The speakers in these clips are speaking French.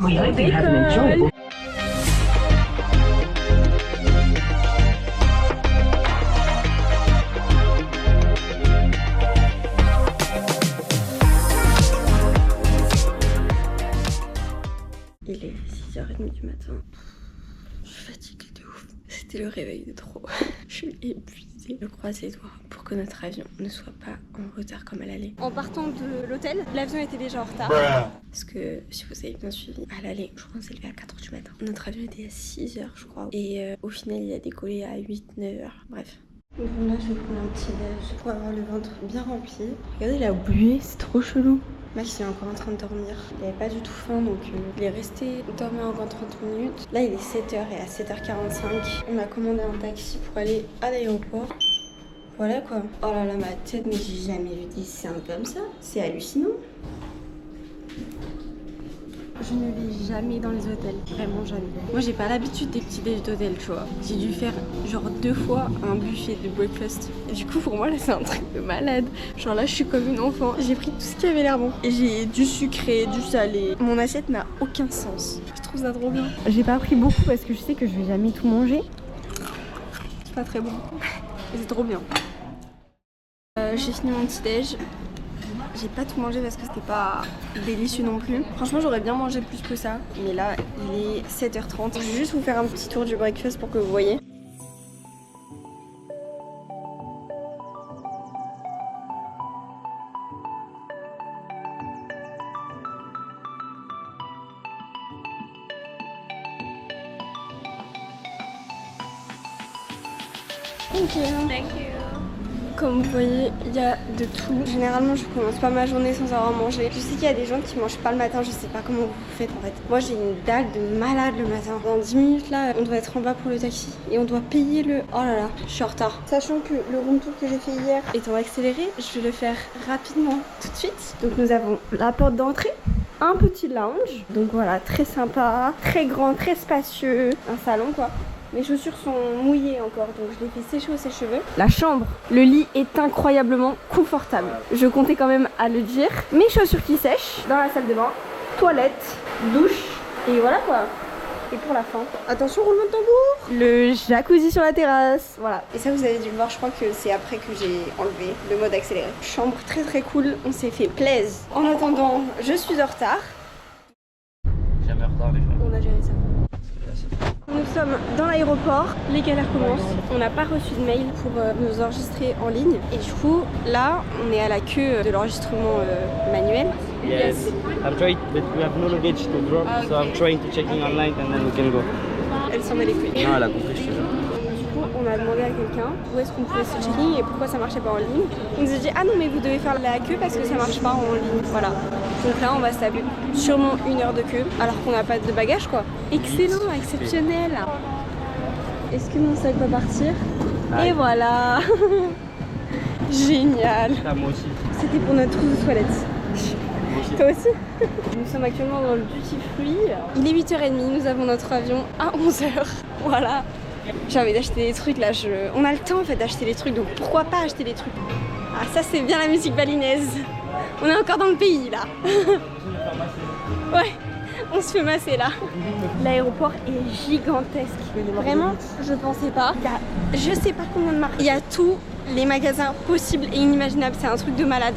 We hope you have an enjoyable. Il est 6h30 du matin. Je suis fatiguée de ouf. C'était le réveil de trop. Je suis épuisée. Je croise les doigts pour que notre avion ne soit pas en retard comme à l'aller. En partant de l'hôtel, l'avion était déjà en retard. Parce que si vous avez bien suivi, à l'aller, je crois qu'on s'est levé à 4h du matin. Notre avion était à 6h, je crois. Et au final, il a décollé à 8-9h. Bref. Donc là, je vais prendre un petit déj pour avoir le ventre bien rempli. Regardez la buée, c'est trop chelou. Max il est encore en train de dormir. Il avait pas du tout faim donc il est resté dormir encore 30 minutes. Là il est 7h et à 7h45, on a commandé un taxi pour aller à l'aéroport. Voilà quoi. Oh là là ma tête, mais j'ai jamais vu des seins comme ça. C'est hallucinant. Je ne vais jamais dans les hôtels, vraiment jamais. Moi j'ai pas l'habitude des petits déj d'hôtel, tu vois. J'ai dû faire genre 2 fois un buffet de breakfast. Et du coup pour moi là c'est un truc de malade. Genre là je suis comme une enfant. J'ai pris tout ce qui avait l'air bon. Et j'ai du sucré, du salé. Mon assiette n'a aucun sens. Je trouve ça trop bien. J'ai pas pris beaucoup parce que je sais que je vais jamais tout manger. C'est pas très bon. Mais c'est trop bien. J'ai fini mon petit déj. J'ai pas tout mangé parce que c'était pas délicieux non plus. Franchement j'aurais bien mangé plus que ça. Mais là il est 7h30. Je vais juste vous faire un petit tour du breakfast pour que vous voyez. Thank you. Comme vous voyez, il y a de tout. Généralement, je commence pas ma journée sans avoir mangé. Je sais qu'il y a des gens qui mangent pas le matin, je sais pas comment vous faites en fait. Moi, j'ai une dalle de malade le matin. Dans 10 minutes, là, on doit être en bas pour le taxi. Et on doit payer le... Oh là là, je suis en retard. Sachant que le room tour que j'ai fait hier étant accéléré, je vais le faire rapidement tout de suite. Donc nous avons la porte d'entrée, un petit lounge. Donc voilà, très sympa, très grand, très spacieux. Un salon quoi. Mes chaussures sont mouillées encore, donc je les fais sécher au sèche-cheveux. La chambre, le lit est incroyablement confortable. Je comptais quand même à le dire. Mes chaussures qui sèchent dans la salle de bain, toilette, douche, et voilà quoi. Et pour la fin, attention roulement de tambour, le jacuzzi sur la terrasse, voilà. Et ça vous avez dû le voir, je crois que c'est après que j'ai enlevé le mode accéléré. Chambre très très cool, on s'est fait plaisir. En attendant, je suis en retard. Jamais en retard les gens. On a géré ça. Nous sommes dans l'aéroport, les galères commencent. On n'a pas reçu de mail pour nous enregistrer en ligne. Et du coup, là, on est à la queue de l'enregistrement manuel. Yes. I'm trying, but we have no luggage to drop, so I'm trying to check in online and then we can go. Elle s'en met les couilles. Non, elle a compris, je te jure. Du coup, on a demandé à quelqu'un où est-ce qu'on pouvait se check-in et pourquoi ça marchait pas en ligne. On nous a dit ah non mais vous devez faire la queue parce que ça marche pas en ligne. Voilà. Donc là on va se taper sûrement 1 heure de queue alors qu'on n'a pas de bagages quoi. Excellent, exceptionnel. Est-ce que mon sac va partir? Et voilà. Génial. Ah, moi aussi. C'était pour notre trousse de toilette. Toi aussi. Nous sommes actuellement dans le duty free. Il est 8h30, nous avons notre avion à 11h. Voilà. J'ai envie d'acheter des trucs là, on a le temps en fait d'acheter des trucs, donc pourquoi pas acheter des trucs. Ah ça c'est bien la musique balinaise. On est encore dans le pays là. Ouais, on se fait masser là. L'aéroport est gigantesque. Vraiment, je pensais pas. Il y a je sais pas combien de marques. Il y a tous les magasins possibles et inimaginables, c'est un truc de malade.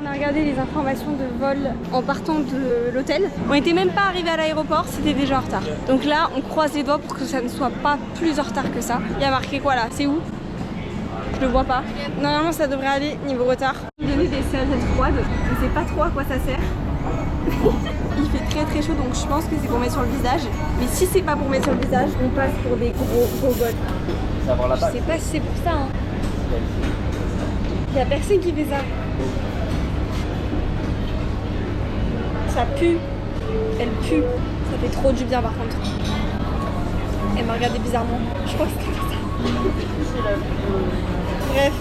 On a regardé les informations de vol en partant de l'hôtel. On n'était même pas arrivé à l'aéroport, c'était déjà en retard. Donc là, on croise les doigts pour que ça ne soit pas plus en retard que ça. Il y a marqué quoi là? C'est où? Je le vois pas. Normalement, ça devrait aller niveau retard. On donner des serviettes froides. Je sais pas trop à quoi ça sert. Il fait très très chaud, donc je pense que c'est pour mettre sur le visage. Mais si c'est pas pour mettre sur le visage, on passe pour des gros robots. Je sais pas si c'est pour ça. Hein. Il y a personne qui fait ça. Ça pue, elle pue, ça fait trop du bien par contre. Elle m'a regardé bizarrement, je crois que c'était comme ça. Bref,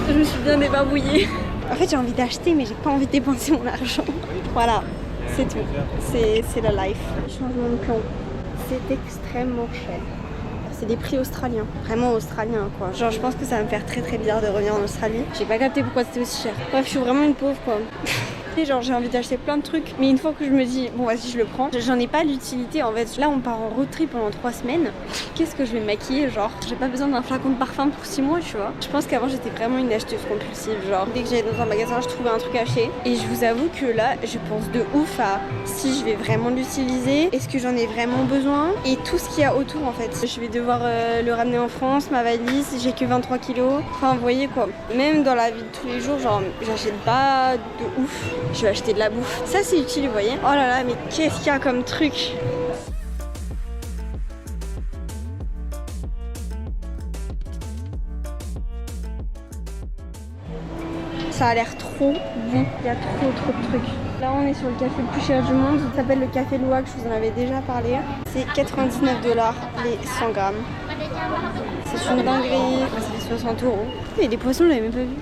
je me suis bien débarbouillée. En fait j'ai envie d'acheter mais j'ai pas envie de dépenser mon argent. Voilà, c'est tout, c'est la life. Changement de plan, c'est extrêmement cher. c'est des prix australiens, vraiment australiens quoi. Genre je pense que ça va me faire très très bizarre de revenir en Australie. J'ai pas capté pourquoi c'était aussi cher. Bref, je suis vraiment une pauvre quoi. Et genre j'ai envie d'acheter plein de trucs, mais une fois que je me dis bon vas-y je le prends, j'en ai pas l'utilité en fait. Là on part en road trip pendant 3 semaines. Qu'est-ce que je vais me maquiller, genre j'ai pas besoin d'un flacon de parfum pour 6 mois tu vois. Je pense qu'avant j'étais vraiment une acheteuse compulsive, genre dès que j'allais dans un magasin je trouvais un truc à acheter. Et je vous avoue que là je pense de ouf à si je vais vraiment l'utiliser, est-ce que j'en ai vraiment besoin et tout ce qu'il y a autour en fait. Je vais devoir le ramener en France, ma valise, j'ai que 23 kilos. Enfin vous voyez quoi, même dans la vie de tous les jours genre j'achète pas de ouf. Je vais acheter de la bouffe. Ça c'est utile, vous voyez. Oh là là, mais qu'est-ce qu'il y a comme truc. Ça a l'air trop bon. Il y a trop de trucs. Là on est sur le café le plus cher du monde. Ça s'appelle le café Louac, je vous en avais déjà parlé. C'est 99 $ les 100 grammes. C'est une dinguerie. Ça fait 60 €. Et les poissons, je l'avais même pas vu.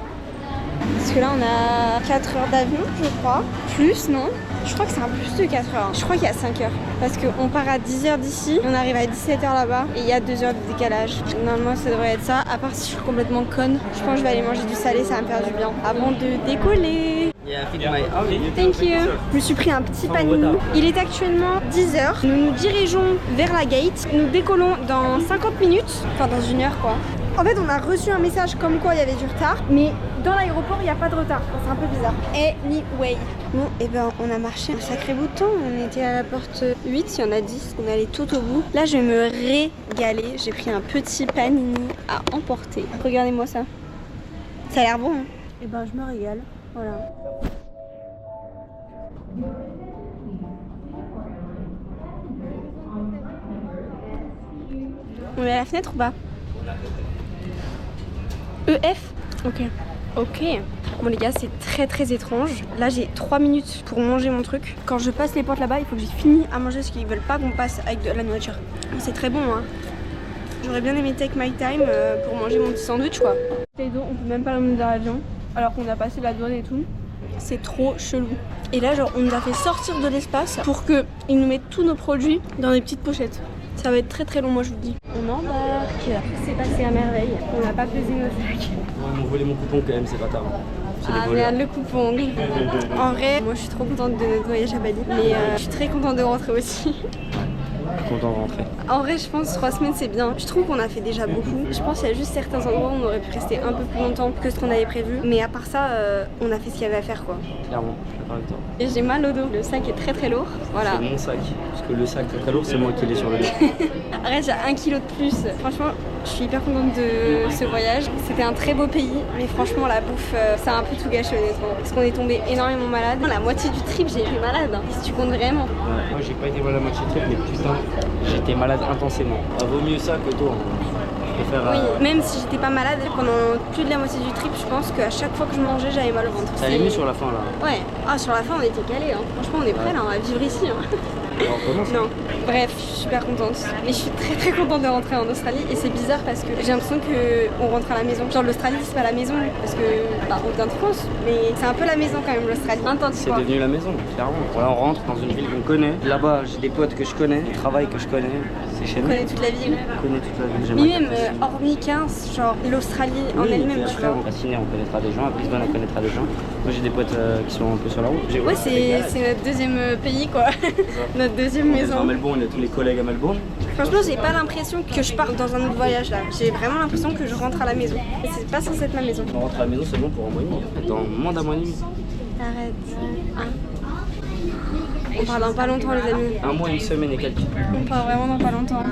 Parce que là on a 4 heures d'avion je crois. Plus non? Je crois que c'est un plus de 4 heures. Je crois qu'il y a 5 heures. Parce qu'on part à 10 h d'ici, on arrive à 17 h là-bas et il y a 2 heures de décalage. Normalement ça devrait être ça, à part si je suis complètement conne. Je pense que je vais aller manger du salé, ça va me faire du bien. Avant de décoller. Yeah, I think my... Oh, Thank you. Je me suis pris un petit panini. Il est actuellement 10 h. Nous nous dirigeons vers la gate. Nous décollons dans 50 minutes. Enfin dans 1 heure quoi. En fait on a reçu un message comme quoi il y avait du retard. Mais dans l'aéroport il n'y a pas de retard. C'est un peu bizarre. Anyway. Bon et ben on a marché un sacré bout de temps. On était à la porte 8, il y en a 10. On allait tout au bout. Là je vais me régaler. J'ai pris un petit panini à emporter. Regardez-moi ça. Ça a l'air bon hein. Et ben je me régale. Voilà. On est à la fenêtre ou pas? EF? Ok. Ok. Bon les gars, c'est très étrange. Là j'ai 3 minutes pour manger mon truc. Quand je passe les portes là-bas, il faut que j'ai fini à manger parce qu'ils veulent pas qu'on passe avec de la nourriture. C'est très bon hein. J'aurais bien aimé take my time pour manger mon petit sandwich quoi. On peut même pas l'emmener dans l'avion alors qu'on a passé la douane et tout. C'est trop chelou. Et là genre on nous a fait sortir de l'espace pour qu'ils nous mettent tous nos produits dans des petites pochettes. Ça va être très long moi je vous le dis. On embarque. Tout s'est passé à merveille. On n'a pas pesé nos sacs. Ouais, ils m'ont volé mon coupon quand même, c'est pas tard. Ah merde, le coupon. En vrai, moi je suis trop contente de notre voyage à Bali. Mais je suis très contente de rentrer aussi. Content de rentrer. En vrai, je pense 3 semaines c'est bien. Je trouve qu'on a fait déjà beaucoup. Je pense qu'il y a juste certains endroits où on aurait pu rester un peu plus longtemps que ce qu'on avait prévu. Mais à part ça, on a fait ce qu'il y avait à faire quoi. Clairement, je suis d'accord avec toi. Et j'ai mal au dos. Le sac est très lourd. Voilà. C'est mon sac. Parce que le sac très lourd, c'est moi qui l'ai sur le dos. Arrête, j'ai 1 kilo de plus. Franchement, je suis hyper contente de ce voyage. C'était un très beau pays. Mais franchement, la bouffe, ça a un peu tout gâché honnêtement. Parce qu'on est tombé énormément malade. La moitié du trip, j'ai été malade. Hein. Si tu comptes vraiment. Ouais. Moi, j'ai pas été malade la moitié du trip, mais putain, j'étais malade intensément. Ah, vaut mieux ça que toi. Je préfère, oui, même si j'étais pas malade pendant plus de la moitié du trip, je pense qu'à chaque fois que je mangeais, j'avais mal au ventre. Ça allait mieux sur la fin là. Ouais. Ah, sur la fin, on était calés. Hein. Franchement, on est prêts là, on va vivre ici. Hein. Alors, on commence. Non. Bref, je suis super contente. Mais je suis très contente de rentrer en Australie. Et c'est bizarre parce que j'ai l'impression qu'on rentre à la maison. Genre l'Australie, c'est pas la maison parce que on vient de France. Mais c'est un peu la maison quand même l'Australie. C'est devenu la maison, clairement. Voilà, on rentre dans une ville qu'on connaît. Là-bas, j'ai des potes que je connais, du travail que je connais. C'est chez nous. On connaît toute la ville. On connaît toute la ville. Mais même hormis 15, genre l'Australie en elle-même, tu vois. Fasciné, on connaîtra des gens. À Brisbane, on connaîtra des gens. Moi, j'ai des potes qui sont un peu sur la route. Ouais, c'est notre deuxième pays quoi. Notre deuxième maison. À Melbourne, il y a tous les collègues à Melbourne. Franchement, j'ai pas l'impression que je pars dans un autre voyage là. J'ai vraiment l'impression que je rentre à la maison. Et c'est pas censé être ma maison. On rentre à la maison, c'est bon pour un mois et demi. Dans moins d'un mois et demi. Arrête. On part dans pas longtemps, les amis. Un mois, une semaine et quelques. On part vraiment dans pas longtemps.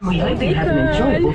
On décolle.